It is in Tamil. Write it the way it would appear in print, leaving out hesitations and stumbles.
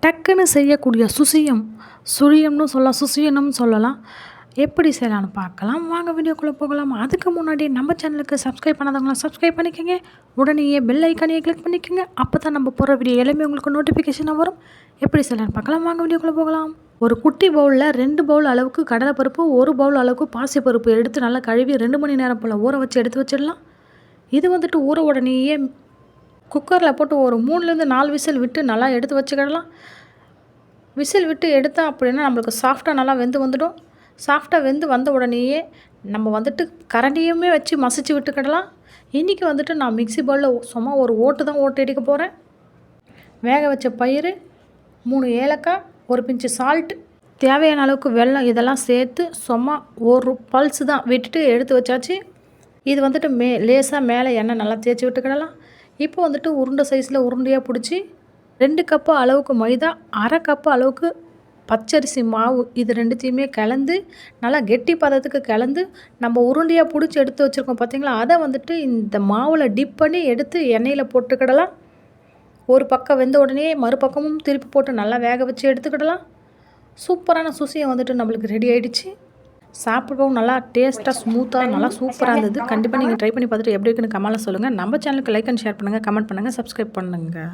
டக்குன்னு செய்யக்கூடிய சுழியம்னு சொல்லலாம், சுசியனும் சொல்லலாம். எப்படி செய்யலான்னு பார்க்கலாம். வாங்க வீடியோக்குள்ளே போகலாம். அதுக்கு முன்னாடி நம்ம சேனலுக்கு சப்ஸ்கிரைப் பண்ணாதவங்களாம் சப்ஸ்கிரைப் பண்ணிக்கோங்க. உடனேயே பெல் ஐக்கானையே கிளிக் பண்ணிக்கோங்க. அப்போ தான் நம்ம போகிற வீடியோ எல்லாமே உங்களுக்கு நோட்டிஃபிகேஷனாக வரும். எப்படி செய்யலான்னு பார்க்கலாம். வாங்க வீடியோக்குள்ளே போகலாம். ஒரு குட்டி பவுலில் 2 பவுல் அளவுக்கு கடலைப்பருப்பு, 1 பவுல் அளவுக்கு பாசிப்பருப்பு எடுத்து நல்லா கழுவி 2 மணி நேரம் போல் ஊற வச்சு எடுத்து வச்சிடலாம். இது ஊற உடனேயே குக்கரில் போட்டு ஒரு 3லேருந்து 4 விசில் விட்டு நல்லா எடுத்து வச்சுக்கிடலாம். விசில் விட்டு எடுத்தால் அப்படின்னா நம்மளுக்கு சாஃப்டாக நல்லா வெந்து வந்துடும். சாஃப்டாக வெந்து வந்த உடனேயே நம்ம கரண்டியுமே வச்சு மசிச்சு விட்டுக்கிடலாம். இன்றைக்கி நான் மிக்ஸி பவுலில் சும்மா ஒரு ஓட்டு தான் ஓட்டு எடுக்க போகிறேன். வேக வச்ச பயிறு, 3 ஏலக்காய், ஒரு பிஞ்சு சால்ட், தேவையான அளவுக்கு வெல்லம் இதெல்லாம் சேர்த்து சும்மா ஒரு பல்ஸ் தான் விட்டுட்டு எடுத்து வச்சாச்சு. இது லேசாக மேலே எண்ணெய் நல்லா தேய்ச்சி விட்டுக்கிடலாம். இப்போ உருண்டை சைஸில் உருண்டையாக பிடிச்சி 2 கப்பு அளவுக்கு மைதா, 1/2 கப்பு அளவுக்கு பச்சரிசி மாவு இது 2த்தையுமே கலந்து நல்லா கெட்டி பதத்துக்கு கலந்து நம்ம உருண்டையாக பிடிச்சி எடுத்து வச்சுருக்கோம் பார்த்திங்களா, அதை இந்த மாவில் டிப் பண்ணி எடுத்து எண்ணெயில் போட்டுக்கிடலாம். ஒரு பக்கம் வெந்த உடனே மறுபக்கமும் திருப்பி போட்டு நல்லா வேக வச்சு எடுத்துக்கிடலாம். சூப்பரான சுசியம் நம்மளுக்கு ரெடி ஆகிடுச்சு. சாப்பிடவும் நல்லா டேஸ்ட்டாக ஸ்மூத்தாக நல்லா சூப்பராக இருந்தது. கண்டிப்பாக நீங்கள் ட்ரை பண்ணி பார்த்துட்டு எப்படி இருக்குன்னு கமெண்ட்டில் சொல்லுங்கள். நம்ம சேனலுக்கு லைக் அண்ட் ஷேர் பண்ணுங்கள், கமெண்ட் பண்ணுங்கள், சப்ஸ்கிரைப் பண்ணுங்கள்.